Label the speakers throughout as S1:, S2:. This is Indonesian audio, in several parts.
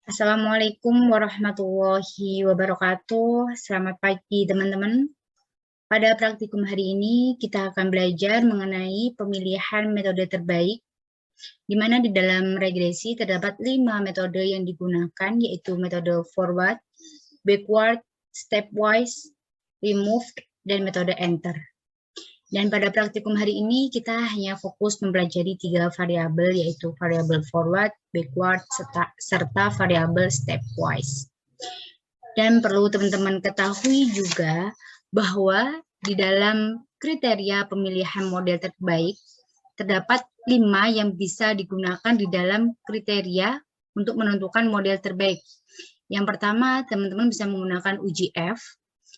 S1: Assalamualaikum warahmatullahi wabarakatuh. Selamat pagi teman-teman. Pada praktikum hari ini kita akan belajar mengenai pemilihan metode terbaik, di mana di dalam regresi terdapat 5 metode yang digunakan, yaitu metode forward, backward, stepwise, removed, dan metode enter. Dan pada praktikum hari ini kita hanya fokus mempelajari 3 variabel, yaitu variabel forward, backward, serta variabel stepwise. Dan perlu teman-teman ketahui juga bahwa di dalam kriteria pemilihan model terbaik terdapat 5 yang bisa digunakan di dalam kriteria untuk menentukan model terbaik. Yang pertama, teman-teman bisa menggunakan UGF.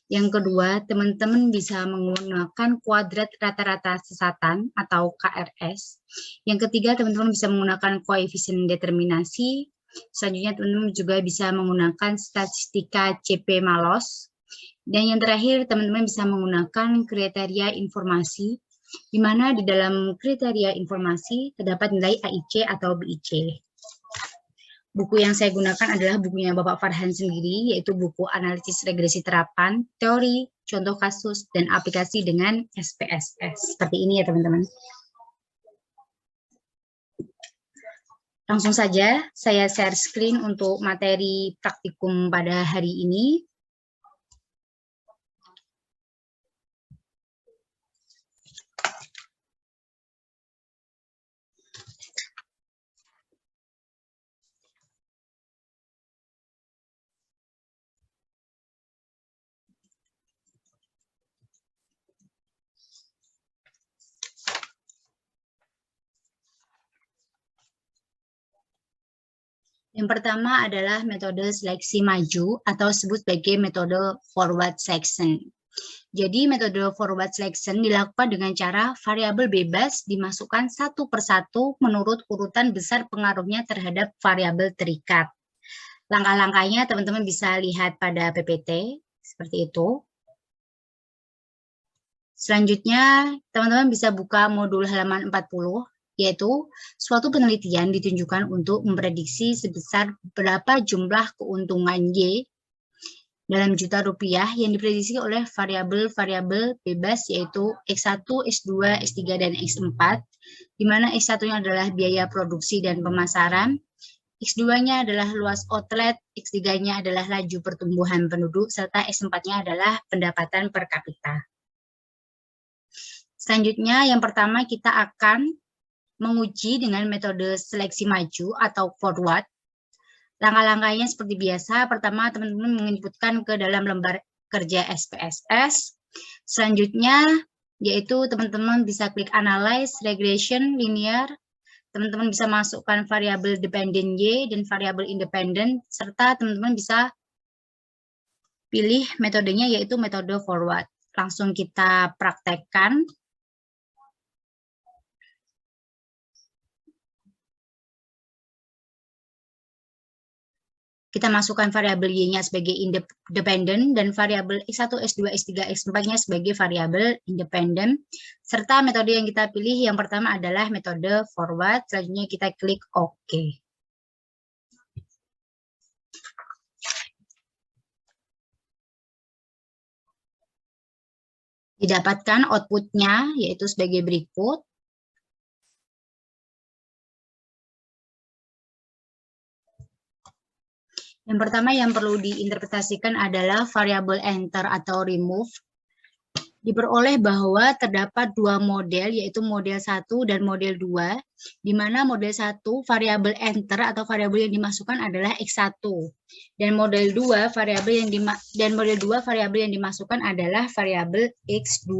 S1: Yang kedua, teman-teman bisa menggunakan kuadrat rata-rata sesatan atau KRS. Yang ketiga, teman-teman bisa menggunakan koefisien determinasi. Selanjutnya, teman-teman juga bisa menggunakan statistika CP-MALOS. Dan yang terakhir, teman-teman bisa menggunakan kriteria informasi, di mana di dalam kriteria informasi terdapat nilai AIC atau BIC. Buku yang saya gunakan adalah bukunya Bapak Farhan sendiri, yaitu buku analisis regresi terapan, teori, contoh kasus, dan aplikasi dengan SPSS. Seperti ini ya teman-teman. Langsung saja saya share screen untuk materi praktikum pada hari ini. Yang pertama adalah metode seleksi maju atau disebut sebagai metode forward selection. Jadi metode forward selection dilakukan dengan cara variabel bebas dimasukkan satu persatu menurut urutan besar pengaruhnya terhadap variabel terikat. Langkah-langkahnya teman-teman bisa lihat pada PPT, seperti itu. Selanjutnya, teman-teman bisa buka modul halaman 40, yaitu suatu penelitian ditunjukkan untuk memprediksi sebesar berapa jumlah keuntungan Y dalam juta rupiah yang diprediksi oleh variabel-variabel bebas, yaitu X1, X2, X3, dan X4, di mana X1-nya adalah biaya produksi dan pemasaran, X2-nya adalah luas outlet, X3-nya adalah laju pertumbuhan penduduk, serta X4-nya adalah pendapatan per kapita. Selanjutnya, yang pertama kita akan menguji dengan metode seleksi maju atau forward. Langkah-langkahnya seperti biasa. Pertama, teman-teman menginputkan ke dalam lembar kerja SPSS. Selanjutnya, yaitu teman-teman bisa klik Analyze, Regression, Linear. Teman-teman bisa masukkan variabel dependent Y dan variabel independent, serta teman-teman bisa pilih metodenya yaitu metode forward. Langsung kita praktekkan. Kita masukkan variabel Y-nya sebagai independen dan variabel X1, X2, X3, X4-nya sebagai variabel independen. Serta metode yang kita pilih yang pertama adalah metode forward. Selanjutnya kita klik OK. Didapatkan output-nya yaitu sebagai berikut. Yang pertama yang perlu diinterpretasikan adalah variabel enter atau remove. Diperoleh bahwa terdapat dua model, yaitu model 1 dan model 2, di mana model 1 variabel enter atau variabel yang dimasukkan adalah X1, dan model 2 variabel yang dimasukkan adalah variabel X2.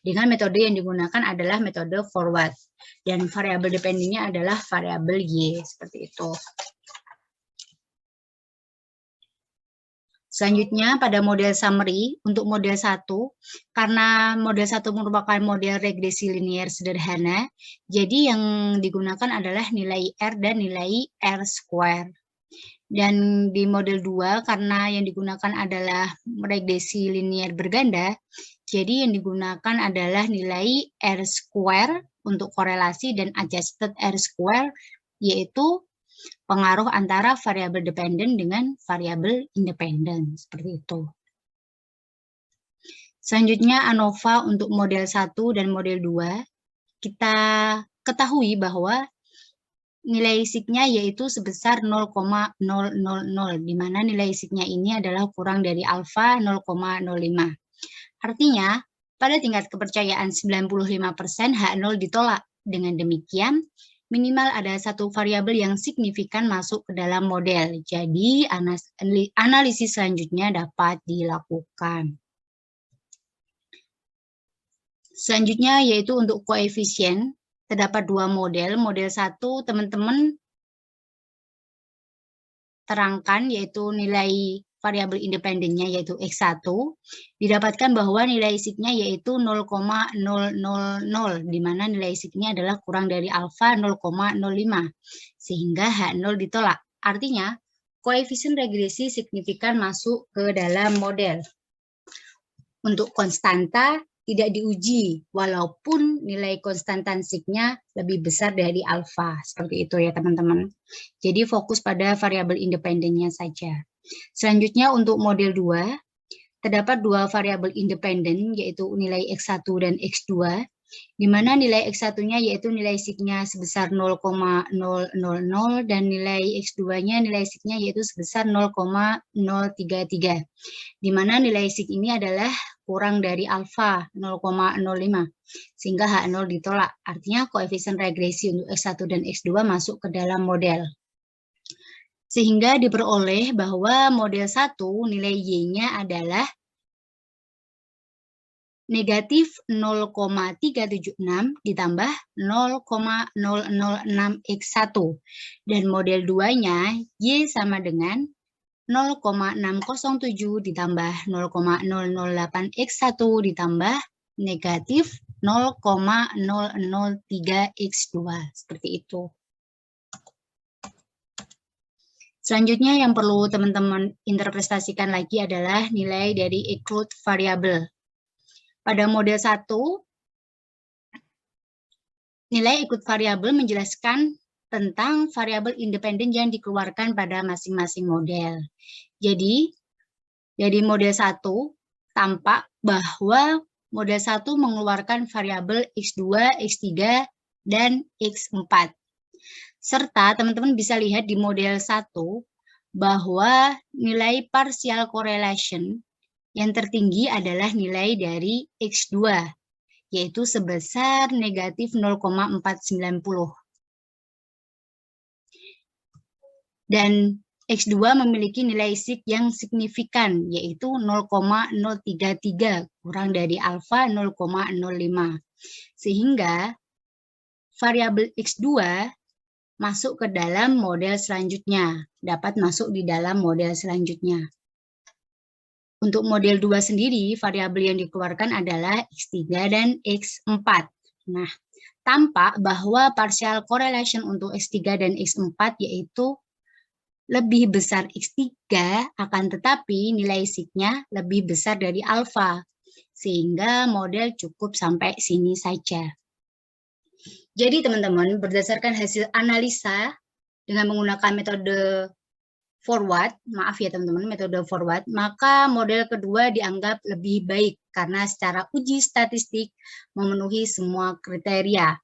S1: Dengan metode yang digunakan adalah metode forward, dan variabel dependentnya adalah variabel Y, seperti itu. Selanjutnya pada model summary, untuk model 1, karena model 1 merupakan model regresi linear sederhana, jadi yang digunakan adalah nilai R dan nilai R square. Dan di model 2, karena yang digunakan adalah regresi linear berganda, jadi yang digunakan adalah nilai R square untuk korelasi dan adjusted R square, yaitu pengaruh antara variabel dependen dengan variabel independen, seperti itu. Selanjutnya ANOVA untuk model 1 dan model 2, kita ketahui bahwa nilai signya yaitu sebesar 0,000, di mana nilai signya ini adalah kurang dari alfa 0,05. Artinya, pada tingkat kepercayaan 95% H0 ditolak. Dengan demikian, minimal ada satu variabel yang signifikan masuk ke dalam model. Jadi, analisis selanjutnya dapat dilakukan. Selanjutnya yaitu untuk koefisien, terdapat dua model. Model 1 teman-teman terangkan yaitu nilai variabel independennya yaitu X1, didapatkan bahwa nilai signya yaitu 0,000, di mana nilai signya adalah kurang dari alfa 0,05, sehingga H0 ditolak. Artinya, koefisien regresi signifikan masuk ke dalam model. Untuk konstanta, tidak diuji, walaupun nilai konstantansiknya lebih besar dari alfa. Seperti itu ya teman-teman. Jadi fokus pada variabel independennya saja. Selanjutnya untuk model 2, terdapat dua variabel independen, yaitu nilai X1 dan X2, di mana nilai X1-nya yaitu nilai signya sebesar 0,000 dan nilai X2-nya nilai signya yaitu sebesar 0,033. Di mana nilai sig ini adalah kurang dari alfa 0,05, sehingga H0 ditolak. Artinya koefisien regresi untuk X1 dan X2 masuk ke dalam model. Sehingga diperoleh bahwa model 1 nilai Y-nya adalah negatif 0,376 ditambah 0,006X1. Dan model 2-nya Y sama dengan 0,607 ditambah 0,008X1 ditambah negatif 0,003X2. Seperti itu. Selanjutnya yang perlu teman-teman interpretasikan lagi adalah nilai dari include variable. Pada model 1, nilai ikut variabel menjelaskan tentang variabel independen yang dikeluarkan pada masing-masing model. Jadi, dari model 1, tampak bahwa model 1 mengeluarkan variabel X2, X3, dan X4. Serta teman-teman bisa lihat di model 1 bahwa nilai partial correlation yang tertinggi adalah nilai dari X2, yaitu sebesar negatif 0,490. Dan X2 memiliki nilai sig yang signifikan, yaitu 0,033, kurang dari alfa 0,05. Sehingga variabel X2 masuk ke dalam model selanjutnya, dapat masuk di dalam model selanjutnya. Untuk model 2 sendiri, variabel yang dikeluarkan adalah X3 dan X4. Nah, tampak bahwa partial correlation untuk X3 dan X4 yaitu lebih besar X3, akan tetapi nilai signya lebih besar dari alfa. Sehingga model cukup sampai sini saja. Jadi teman-teman, berdasarkan hasil analisa dengan menggunakan metode forward, maaf ya teman-teman, metode forward, maka model kedua dianggap lebih baik karena secara uji statistik memenuhi semua kriteria.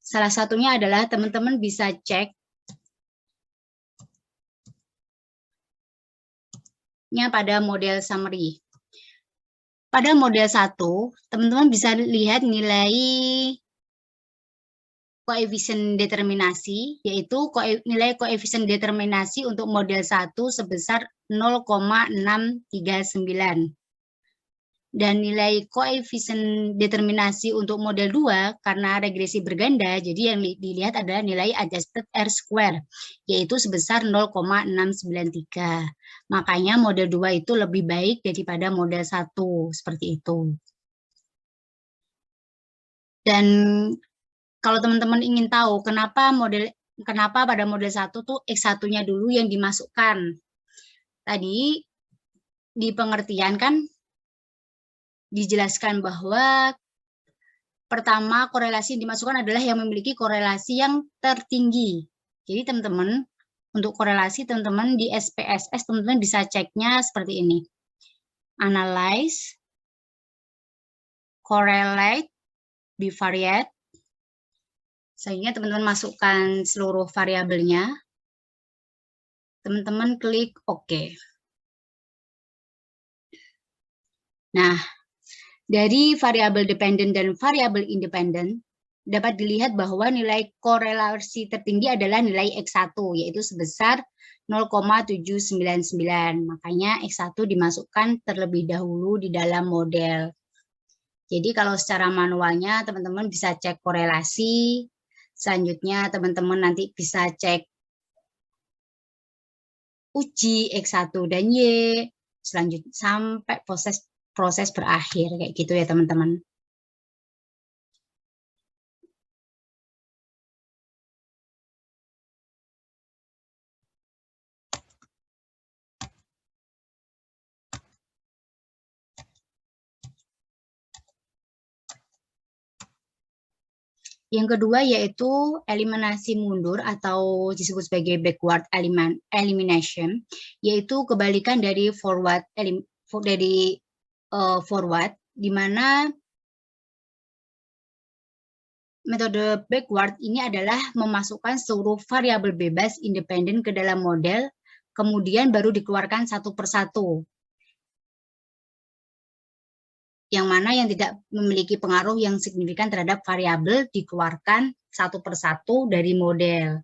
S1: Salah satunya adalah teman-teman bisa cek pada model summary. Pada model 1, teman-teman bisa lihat nilai koefisien determinasi, yaitu nilai koefisien determinasi untuk model 1 sebesar 0,639. Dan nilai koefisien determinasi untuk model 2, karena regresi berganda, jadi yang dilihat adalah nilai adjusted R-square, yaitu sebesar 0,693. Makanya model 2 itu lebih baik daripada model 1, seperti itu. Dan kalau teman-teman ingin tahu kenapa pada model 1 tuh X1-nya dulu yang dimasukkan. Tadi di pengertian kan dijelaskan bahwa pertama korelasi yang dimasukkan adalah yang memiliki korelasi yang tertinggi. Jadi teman-teman, untuk korelasi teman-teman di SPSS teman-teman bisa ceknya seperti ini. Analyze, correlate, bivariate. Sehingga teman-teman masukkan seluruh variabelnya. Teman-teman klik OK. Nah, dari variabel dependent dan variabel independent, dapat dilihat bahwa nilai korelasi tertinggi adalah nilai X1, yaitu sebesar 0,799. Makanya X1 dimasukkan terlebih dahulu di dalam model. Jadi kalau secara manualnya, teman-teman bisa cek korelasi. Selanjutnya, teman-teman nanti bisa cek uji X1 dan Y. Selanjutnya, sampai proses berakhir kayak gitu ya teman-teman. Yang kedua yaitu eliminasi mundur atau disebut sebagai backward elimination, yaitu kebalikan dari forward di mana metode backward ini adalah memasukkan seluruh variabel bebas independen ke dalam model, kemudian baru dikeluarkan satu persatu. Yang mana yang tidak memiliki pengaruh yang signifikan terhadap variabel dikeluarkan satu persatu dari model.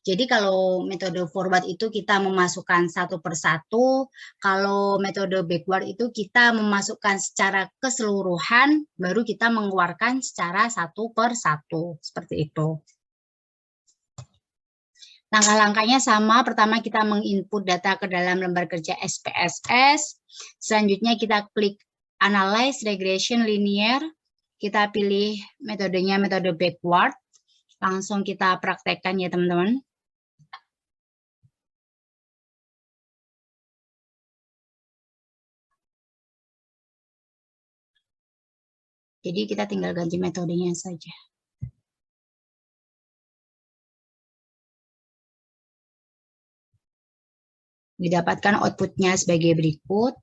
S1: Jadi kalau metode forward itu kita memasukkan satu persatu, kalau metode backward itu kita memasukkan secara keseluruhan, baru kita mengeluarkan secara satu persatu, seperti itu. Langkah-langkahnya sama, pertama kita menginput data ke dalam lembar kerja SPSS, selanjutnya kita klik Analyze Regression Linear, kita pilih metodenya metode backward, langsung kita praktekkan ya teman-teman. Jadi kita tinggal ganti metodenya saja. Didapatkan outputnya sebagai berikut.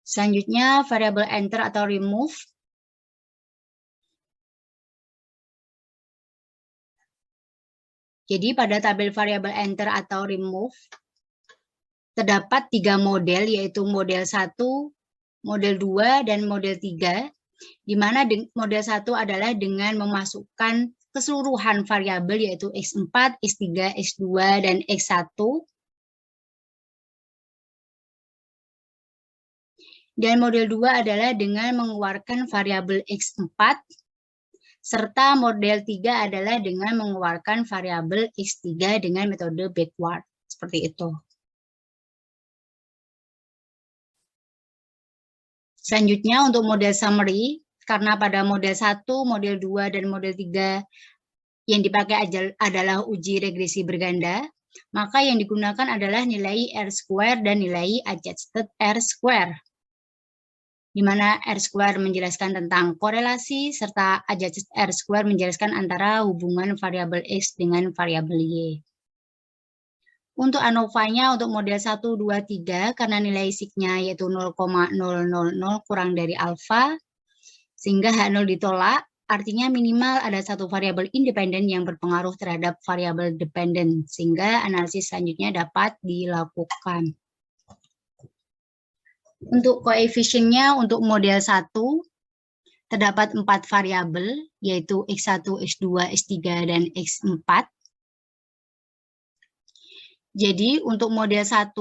S1: Selanjutnya variabel enter atau remove. Jadi pada tabel variabel enter atau remove terdapat 3 model, yaitu model 1, model 2, dan model 3, di mana model 1 adalah dengan memasukkan keseluruhan variabel yaitu X4, X3, X2, dan X1. Dan model 2 adalah dengan mengeluarkan variabel X4, serta model 3 adalah dengan mengeluarkan variabel X3 dengan metode backward. Seperti itu. Selanjutnya untuk model summary, karena pada model 1, model 2, dan model 3 yang dipakai adalah uji regresi berganda, maka yang digunakan adalah nilai R-square dan nilai adjusted R-square. Di mana R-square menjelaskan tentang korelasi, serta adjusted R-square menjelaskan antara hubungan variabel X dengan variabel Y. Untuk ANOVA-nya untuk model 1, 2, 3, karena nilai sig-nya yaitu 0,000 kurang dari alfa, sehingga H0 ditolak, artinya minimal ada satu variabel independen yang berpengaruh terhadap variabel dependen, sehingga analisis selanjutnya dapat dilakukan. Untuk koefisiennya untuk model 1, terdapat 4 variabel, yaitu X1, X2, X3, dan X4. Jadi untuk model 1,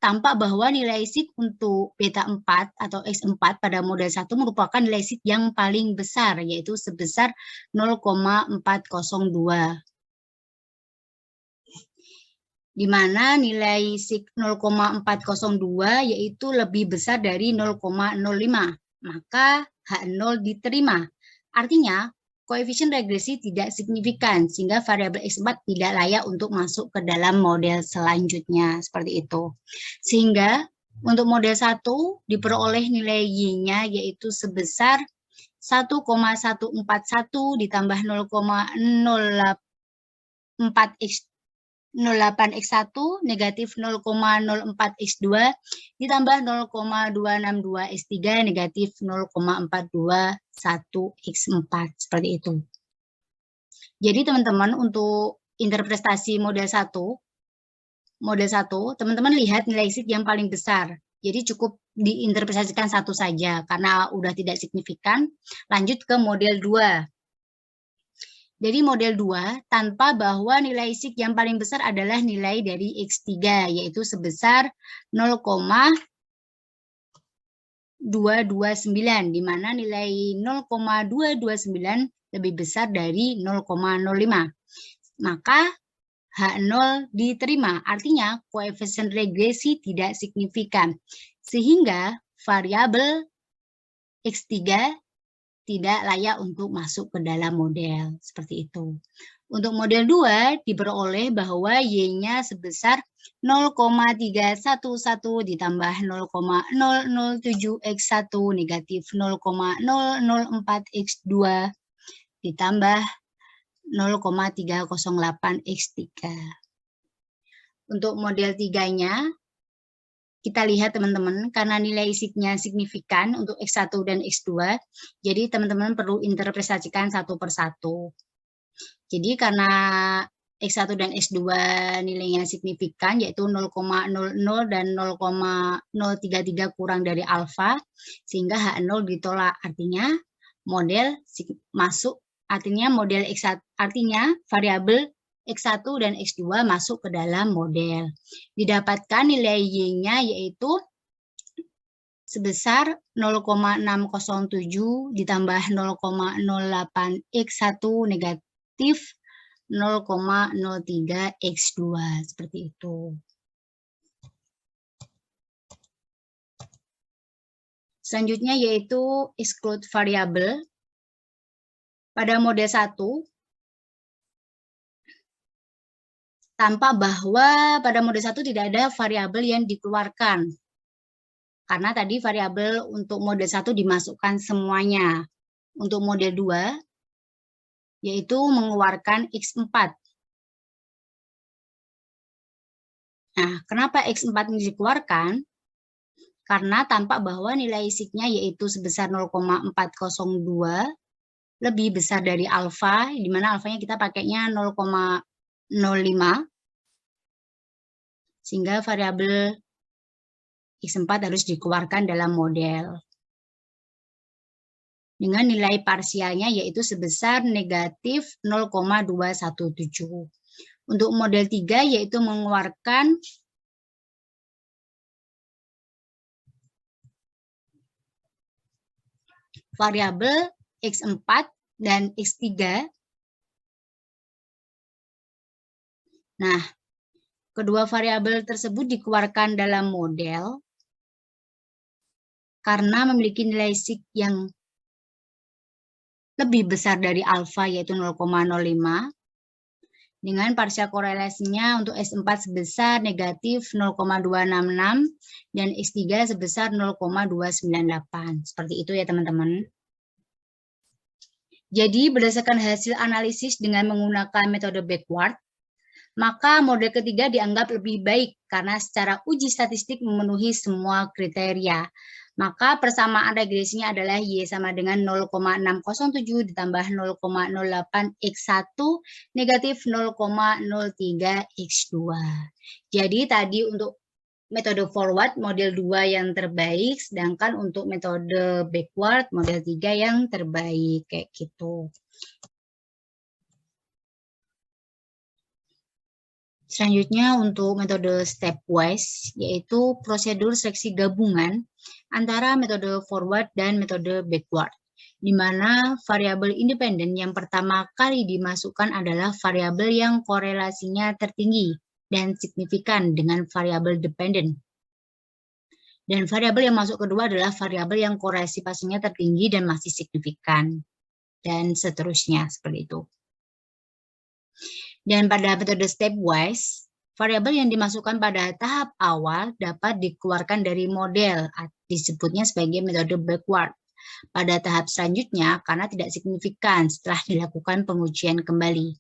S1: tampak bahwa nilai sig untuk beta 4 atau X4 pada model 1 merupakan nilai sig yang paling besar, yaitu sebesar 0,402. Di mana nilai sig 0,402 yaitu lebih besar dari 0,05, maka H0 diterima. Artinya, koefisien regresi tidak signifikan, sehingga variabel X4 tidak layak untuk masuk ke dalam model selanjutnya, seperti itu. Sehingga untuk model 1 diperoleh nilai Y-nya yaitu sebesar 1,141 ditambah 0,08x1 negatif 0,04x2 ditambah 0,262x3 negatif 0,421x4 seperti itu. Jadi teman-teman untuk interpretasi model 1, teman-teman lihat nilai sig yang paling besar. Jadi cukup diinterpretasikan satu saja karena udah tidak signifikan. Lanjut ke model 2. Jadi model 2 tanpa bahwa nilai sig yang paling besar adalah nilai dari X3 yaitu sebesar 0,229 di mana nilai 0,229 lebih besar dari 0,05. Maka H0 diterima, artinya koefisien regresi tidak signifikan, sehingga variabel X3 tidak layak untuk masuk ke dalam model, seperti itu. Untuk model 2 diperoleh bahwa Y-nya sebesar 0,311 ditambah 0,007x1 negatif 0,004x2 ditambah 0,308x3. Untuk model 3-nya, kita lihat teman-teman, karena nilai sig-nya signifikan untuk X1 dan X2, jadi teman-teman perlu interpretasikan satu persatu. Jadi karena X1 dan X2 nilainya signifikan, yaitu 0,00 dan 0,033 kurang dari alfa, sehingga H0 ditolak. Artinya model masuk, artinya model X1, artinya variabel X1 dan X2 masuk ke dalam model. Didapatkan nilai Y-nya yaitu sebesar 0,607 ditambah 0,08x1 negatif 0,03x2 seperti itu. Selanjutnya yaitu exclude variable. Pada model 1 tanpa bahwa pada model 1 tidak ada variabel yang dikeluarkan. Karena tadi variabel untuk model 1 dimasukkan semuanya. Untuk model 2, yaitu mengeluarkan X4. Nah, kenapa X4 ini dikeluarkan? Karena tampak bahwa nilai sig-nya yaitu sebesar 0,402, lebih besar dari alfa, di mana alfanya kita pakainya 0,05, sehingga variabel X4 harus dikeluarkan dalam model. Dengan nilai parsialnya yaitu sebesar negatif 0,217. Untuk model 3 yaitu mengeluarkan variabel X4 dan X3. Nah, kedua variabel tersebut dikeluarkan dalam model karena memiliki nilai sig yang lebih besar dari alfa yaitu 0,05 dengan parsial korelasinya untuk S4 sebesar negatif 0,266 dan X3 sebesar 0,298. Seperti itu ya teman-teman. Jadi berdasarkan hasil analisis dengan menggunakan metode backward, maka model ketiga dianggap lebih baik karena secara uji statistik memenuhi semua kriteria. Maka persamaan regresinya adalah Y sama dengan 0,607 ditambah 0,08x1 negatif 0,03x2. Jadi tadi untuk metode forward model 2 yang terbaik, sedangkan untuk metode backward model 3 yang terbaik, kayak gitu. Selanjutnya untuk metode stepwise, yaitu prosedur seleksi gabungan antara metode forward dan metode backward, di mana variabel independen yang pertama kali dimasukkan adalah variabel yang korelasinya tertinggi dan signifikan dengan variabel dependen. Dan variabel yang masuk kedua adalah variabel yang korelasi pasangnya tertinggi dan masih signifikan, dan seterusnya seperti itu. Dan pada metode stepwise, variabel yang dimasukkan pada tahap awal dapat dikeluarkan dari model, disebutnya sebagai metode backward. pada tahap selanjutnya karena tidak signifikan setelah dilakukan pengujian kembali.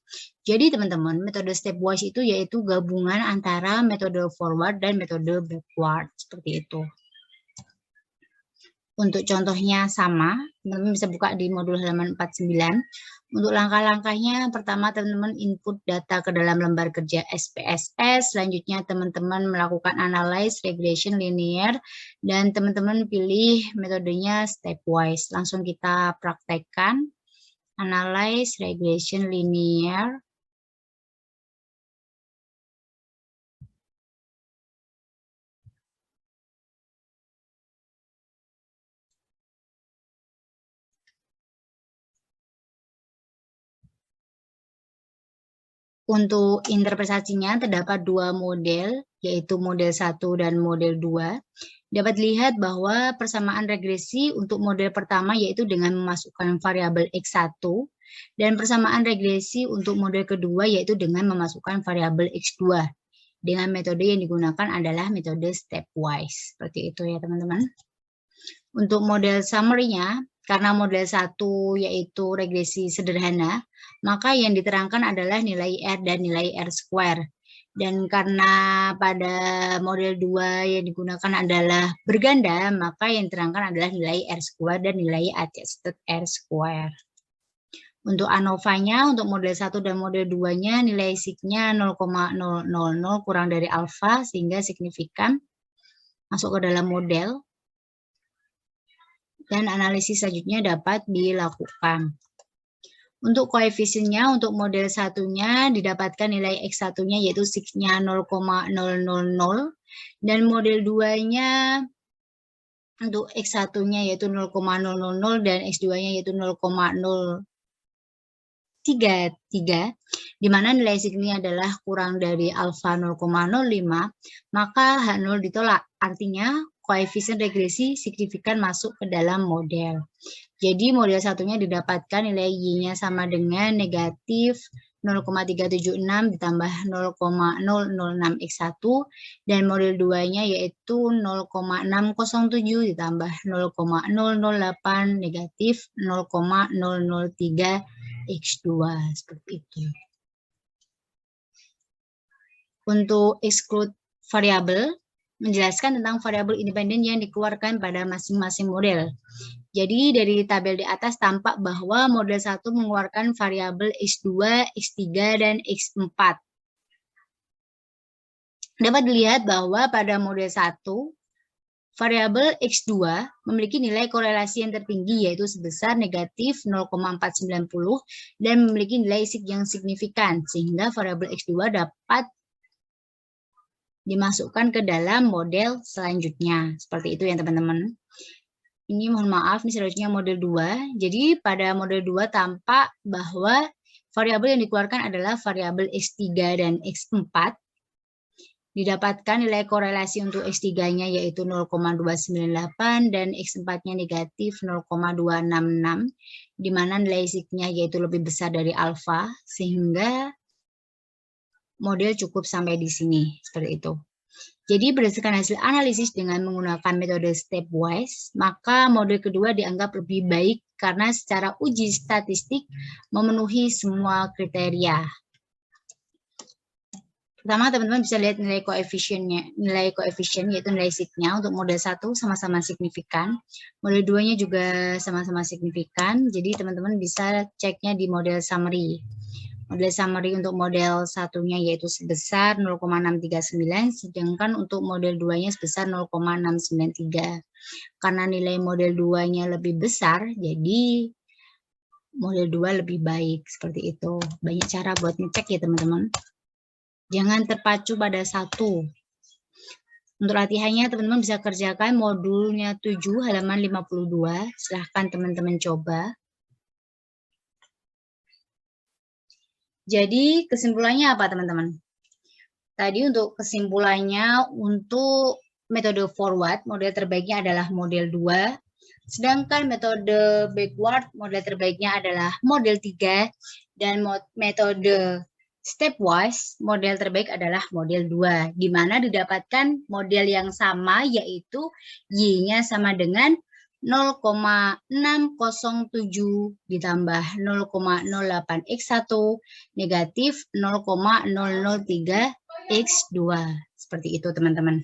S1: Jadi teman-teman, metode stepwise itu yaitu gabungan antara metode forward dan metode backward, seperti itu. Untuk contohnya sama, teman-teman bisa buka di modul halaman 49. Untuk langkah-langkahnya, pertama teman-teman input data ke dalam lembar kerja SPSS, selanjutnya teman-teman melakukan analyze regression linear, dan teman-teman pilih metodenya stepwise. Langsung kita praktekkan analyze regression linear. Untuk interpretasinya terdapat dua model, yaitu model 1 dan model 2. Dapat dilihat bahwa persamaan regresi untuk model pertama yaitu dengan memasukkan variabel X1, dan persamaan regresi untuk model kedua yaitu dengan memasukkan variabel X2. Dengan metode yang digunakan adalah metode stepwise. Seperti itu ya teman-teman. Untuk model summary-nya, karena model 1 yaitu regresi sederhana, maka yang diterangkan adalah nilai R dan nilai R square. Dan karena pada model 2 yang digunakan adalah berganda, maka yang diterangkan adalah nilai R square dan nilai adjusted R square. Untuk ANOVA-nya, untuk model 1 dan model 2-nya, nilai sig-nya 0,000 kurang dari alfa, sehingga signifikan masuk ke dalam model. Dan analisis selanjutnya dapat dilakukan. Untuk koefisiennya, untuk model 1-nya didapatkan nilai X1-nya yaitu sig-nya 0,000, dan model 2-nya untuk X1-nya yaitu 0,000 dan X2-nya yaitu 0,033, di mana nilai sig-nya adalah kurang dari alfa 0,05, maka H0 ditolak. Artinya koefisien regresi signifikan masuk ke dalam model. Jadi model satunya didapatkan nilai Y-nya sama dengan negatif 0,376 ditambah 0,006 X1, dan model 2-nya yaitu 0,607 ditambah 0,008 negatif 0,003 X2, seperti itu. Untuk exclude variabel, menjelaskan tentang variabel independen yang dikeluarkan pada masing-masing model. Jadi dari tabel di atas tampak bahwa model 1 mengeluarkan variabel X2, X3, dan X4. Dapat dilihat bahwa pada model 1, variabel X2 memiliki nilai korelasi yang tertinggi yaitu sebesar negatif 0,490 dan memiliki nilai sig yang signifikan, sehingga variabel X2 dapat dimasukkan ke dalam model selanjutnya. Seperti itu ya teman-teman. Ini mohon maaf, ini selanjutnya model 2. Jadi pada model 2 tampak bahwa variabel yang dikeluarkan adalah variabel X3 dan X4. Didapatkan nilai korelasi untuk X3-nya yaitu 0,298 dan X4-nya negatif 0,266, di mana nilai sig-nya yaitu lebih besar dari alfa, sehingga model cukup sampai di sini, seperti itu. Jadi berdasarkan hasil analisis dengan menggunakan metode stepwise, maka model kedua dianggap lebih baik karena secara uji statistik memenuhi semua kriteria. Pertama, teman-teman bisa lihat nilai koefisien yaitu nilai sig-nya untuk model 1 sama-sama signifikan. Model 2-nya juga sama-sama signifikan. Jadi teman-teman bisa ceknya di model summary. Model summary untuk model 1-nya yaitu sebesar 0,639, sedangkan untuk model 2-nya sebesar 0,693. Karena nilai model 2-nya lebih besar, jadi model 2 lebih baik, seperti itu. Banyak cara buat ngecek ya teman-teman. Jangan terpacu pada satu. Untuk latihannya teman-teman bisa kerjakan modulnya 7 halaman 52. Silahkan teman-teman coba. Jadi kesimpulannya apa teman-teman? Tadi untuk kesimpulannya untuk metode forward, model terbaiknya adalah model 2. Sedangkan metode backward, model terbaiknya adalah model 3. Dan metode stepwise, model terbaik adalah model 2. Di mana didapatkan model yang sama yaitu Y-nya sama dengan 0,607 ditambah 0,08 X1 negatif 0,003 X2. Seperti itu, teman-teman.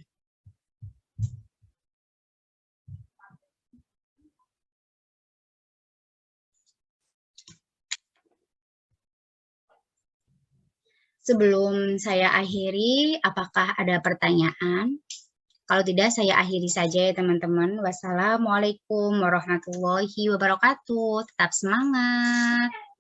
S1: Sebelum saya akhiri, apakah ada pertanyaan? Kalau tidak, saya akhiri saja ya teman-teman. Wassalamualaikum warahmatullahi wabarakatuh. Tetap semangat.